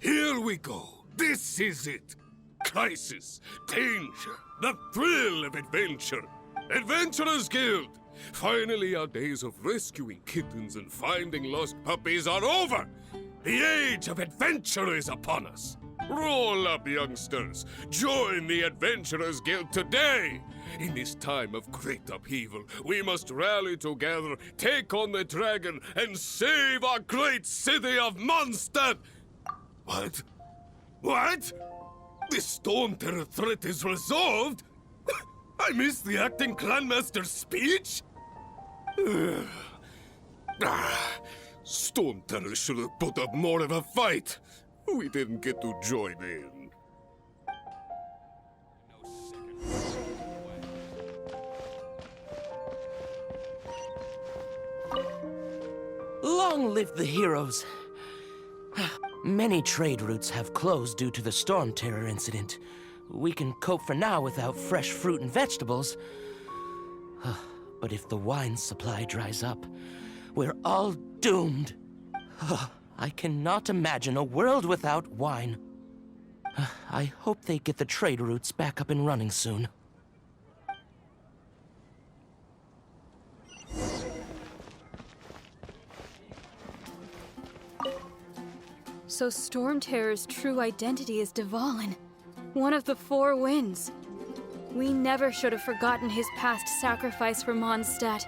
Here we go. This is it. Crisis, danger, the thrill of adventure. Adventurers Guild. Finally, our days of rescuing kittens and finding lost puppies are over. The age of adventure is upon us. Roll up, youngsters. Join the Adventurers Guild today. In this time of great upheaval, we must rally together, take on the dragon, and save our great city of Mondstadt. What? What? The Storm Terror threat is resolved? I missed the acting clanmaster's speech? Storm Terror should have put up more of a fight. We didn't get to join in. Long live the heroes. Many trade routes have closed due to the Storm Terror incident. We can cope for now without fresh fruit and vegetables. But if the wine supply dries up, we're all doomed. I cannot imagine a world without wine. I hope they get the trade routes back up and running soon. So Storm Terror's true identity is Dvalin, one of the Four Winds. We never should have forgotten his past sacrifice for Mondstadt.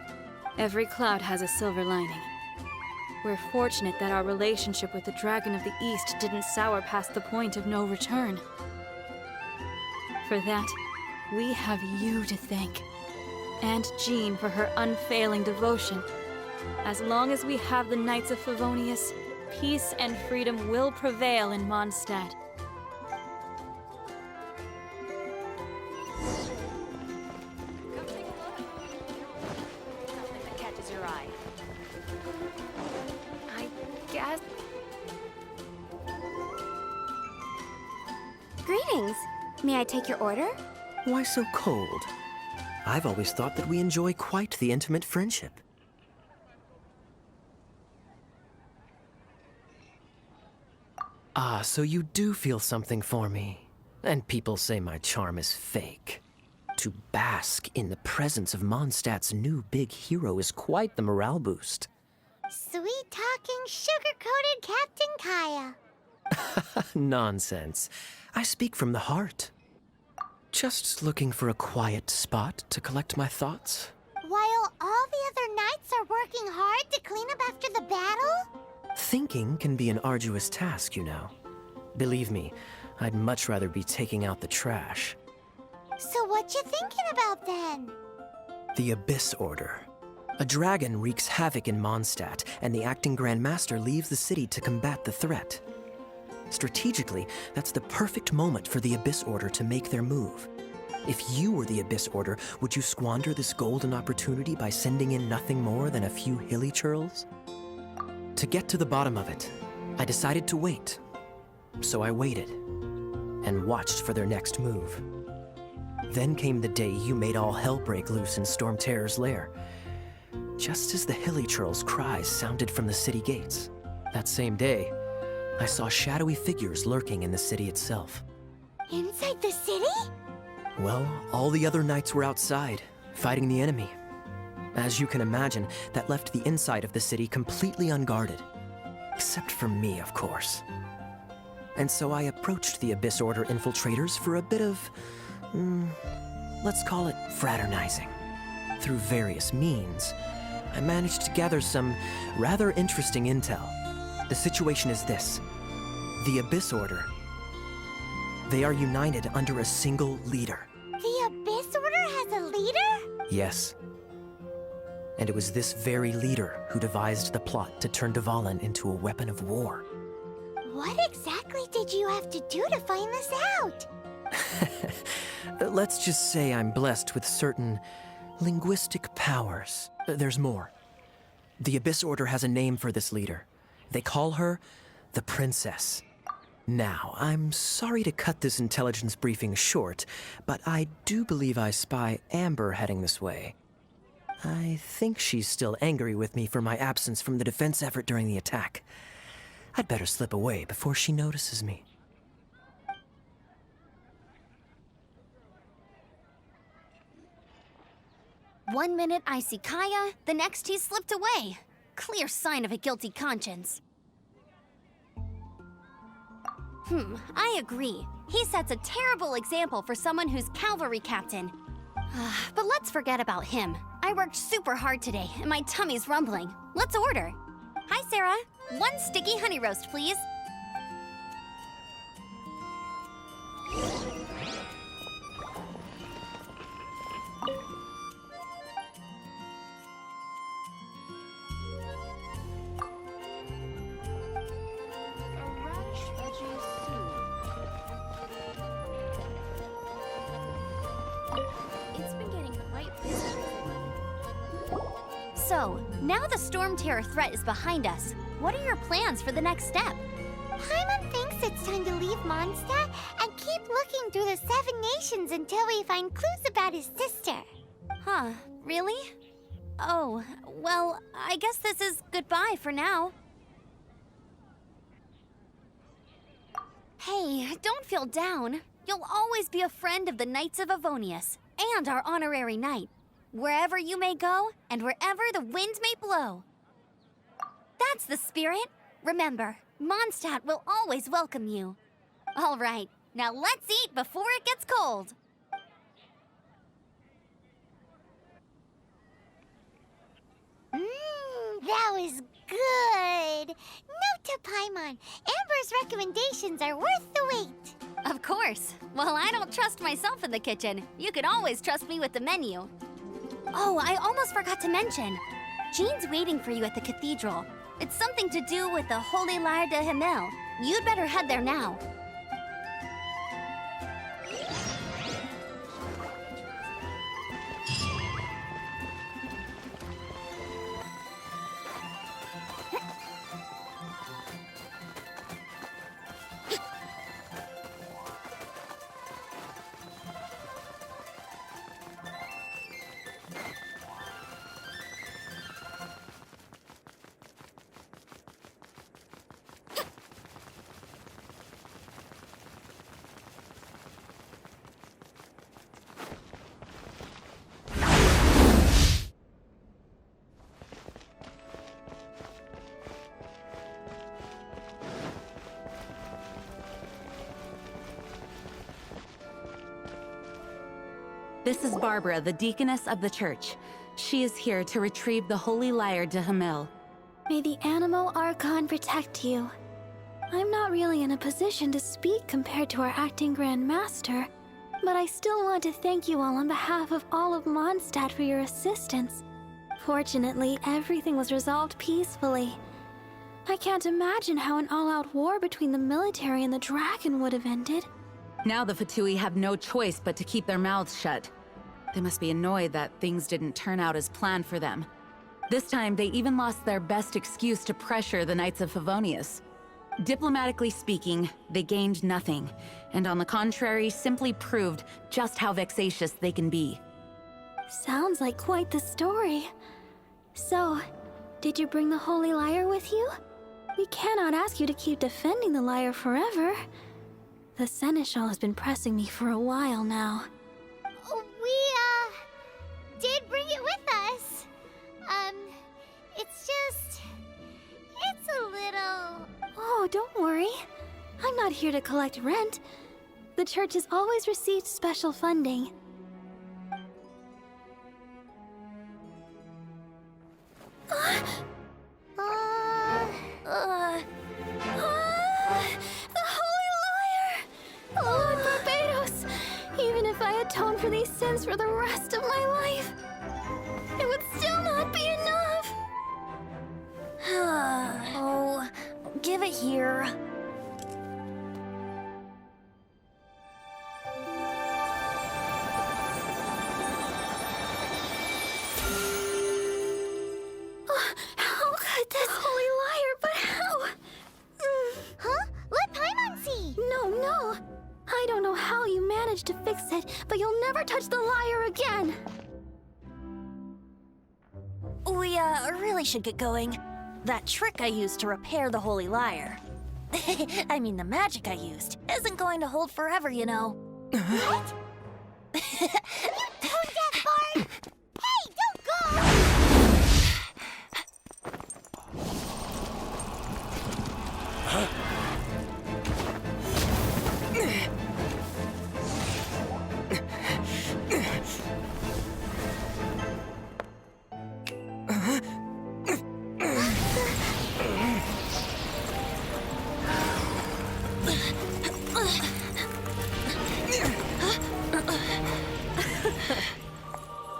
Every cloud has a silver lining. We're fortunate that our relationship with the Dragon of the East didn't sour past the point of no return. For that, we have you to thank. And Jean for her unfailing devotion. As long as we have the Knights of Favonius, peace and freedom will prevail in Mondstadt. Come take a look. Something that catches your eye. I guess... Greetings. May I take your order? Why so cold? I've always thought that we enjoy quite the intimate friendship. Ah, so you do feel something for me. And people say my charm is fake. To bask in the presence of Mondstadt's new big hero is quite the morale boost. Sweet-talking, sugar-coated Captain Kaya. Nonsense. I speak from the heart. Just looking for a quiet spot to collect my thoughts. While all the other knights are working hard to clean up after the battle? Thinking can be an arduous task, you know. Believe me, I'd much rather be taking out the trash. So what you thinking about then? The Abyss Order. A dragon wreaks havoc in Mondstadt, and the acting Grand Master leaves the city to combat the threat. Strategically, that's the perfect moment for the Abyss Order to make their move. If you were the Abyss Order, would you squander this golden opportunity by sending in nothing more than a few hilly churls? To get to the bottom of it, I decided to wait. So I waited, and watched for their next move. Then came the day you made all hell break loose in Storm Terror's lair. Just as the hilly churls' cries sounded from the city gates. That same day, I saw shadowy figures lurking in the city itself. Inside the city? Well, all the other knights were outside, fighting the enemy. As you can imagine, that left the inside of the city completely unguarded. Except for me, of course. And so I approached the Abyss Order infiltrators for a bit of, let's call it fraternizing. Through various means, I managed to gather some rather interesting intel. The situation is this. The Abyss Order. They are united under a single leader. The Abyss Order has a leader? Yes. And it was this very leader who devised the plot to turn Dvalin into a weapon of war. What exactly did you have to do to find this out? Let's just say I'm blessed with certain linguistic powers. There's more. The Abyss Order has a name for this leader. They call her the Princess. Now, I'm sorry to cut this intelligence briefing short, but I do believe I spy Amber heading this way. I think she's still angry with me for my absence from the defense effort during the attack. I'd better slip away before she notices me. One minute I see Kaya, the next he slipped away. Clear sign of a guilty conscience. I agree. He sets a terrible example for someone who's cavalry captain. But let's forget about him. I worked super hard today, and my tummy's rumbling. Let's order. Hi, Sarah. 1 sticky honey roast, please. It's been getting quite busy. So, now the Storm Terror threat is behind us. What are your plans for the next step? Paimon thinks it's time to leave Mondstadt and keep looking through the 7 nations until we find clues about his sister. Huh, really? Oh, well, I guess this is goodbye for now. Hey, don't feel down. You'll always be a friend of the Knights of Avonius, and our honorary knight. Wherever you may go, and wherever the wind may blow. That's the spirit. Remember, Mondstadt will always welcome you. All right, now let's eat before it gets cold. That was good. Note to Paimon, Amber's recommendations are worth the wait. Of course. Well, I don't trust myself in the kitchen. You can always trust me with the menu. Oh, I almost forgot to mention. Jean's waiting for you at the cathedral. It's something to do with the Holy Lyre de Himmel. You'd better head there now. This is Barbara, the deaconess of the church. She is here to retrieve the Holy Lyre de Himmel. May the Animo Archon protect you. I'm not really in a position to speak compared to our acting Grand Master, but I still want to thank you all on behalf of all of Mondstadt for your assistance. Fortunately, everything was resolved peacefully. I can't imagine how an all-out war between the military and the dragon would have ended. Now the Fatui have no choice but to keep their mouths shut. They must be annoyed that things didn't turn out as planned for them. This time, they even lost their best excuse to pressure the Knights of Favonius. Diplomatically speaking, they gained nothing, and on the contrary, simply proved just how vexatious they can be. Sounds like quite the story. So, did you bring the Holy Lyre with you? We cannot ask you to keep defending the lyre forever. The Seneschal has been pressing me for a while now. We, did bring it with us. It's a little... Oh, don't worry. I'm not here to collect rent. The church has always received special funding. The Holy Lyre! Lord Barbados! Even if I atone for these sins for the rest of my life, it would still not be enough! Oh, give it here. How could this Holy Lyre, but how? Huh? Let Paimon see! No. I don't know how you managed to fix it, but you'll never touch the lyre again! We, really should get going. That trick I used to repair the Holy Lyre. I mean, the magic I used isn't going to hold forever, you know. What? You tone-deaf bard! Hey, don't go!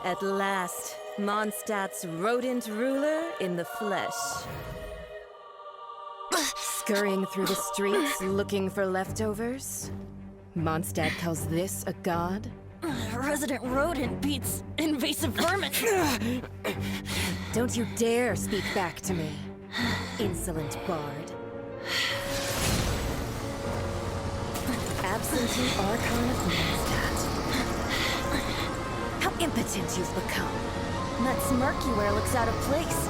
At last, Mondstadt's rodent ruler in the flesh. Scurrying through the streets looking for leftovers? Mondstadt calls this a god? Resident rodent beats invasive vermin. Don't you dare speak back to me, insolent bard. Absentee Archon of Mondstadt. How impotent you've become. That smirk you wear looks out of place.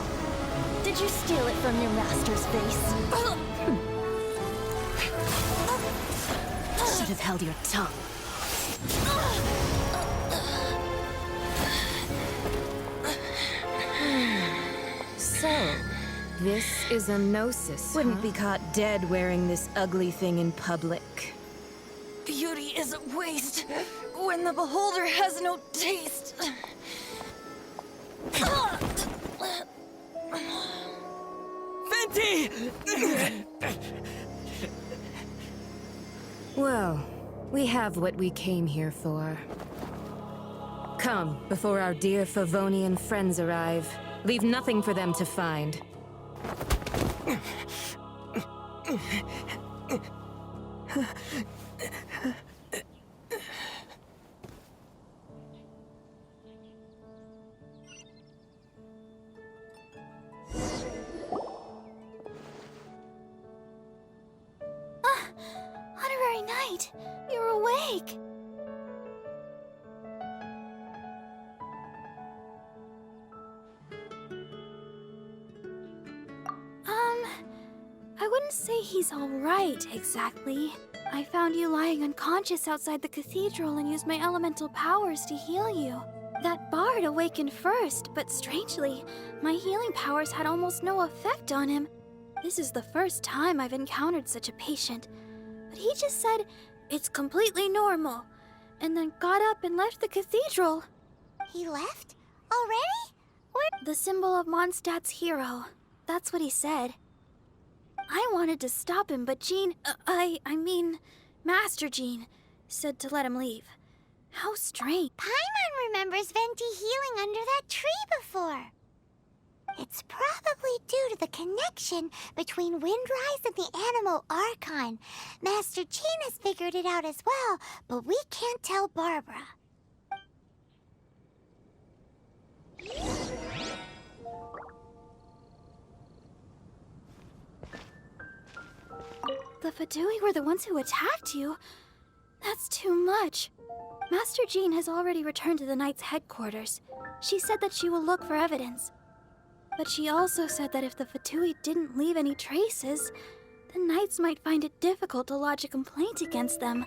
Did you steal it from your master's face? Should have held your tongue. So, this is a gnosis, Wouldn't be caught dead wearing this ugly thing in public. Beauty is a waste when the beholder has no taste. Venti! Well, we have what we came here for. Come, before our dear Favonian friends arrive. Leave nothing for them to find. Honorary Knight, you're awake. I wouldn't say he's all right, exactly. I found you lying unconscious outside the cathedral and used my elemental powers to heal you. That bard awakened first, but strangely, my healing powers had almost no effect on him. This is the first time I've encountered such a patient. But he just said, it's completely normal, and then got up and left the cathedral. He left? Already? The symbol of Mondstadt's hero. That's what he said. I wanted to stop him, but Jean, I mean, Master Jean, said to let him leave. How strange. Paimon remembers Venti healing under that tree before. It's probably due to the connection between Windrise and the Animal Archon. Master Jean has figured it out as well, but we can't tell Barbara. The Fadui were the ones who attacked you? That's too much. Master Jean has already returned to the Knight's headquarters. She said that she will look for evidence. But she also said that if the Fadui didn't leave any traces, the Knights might find it difficult to lodge a complaint against them.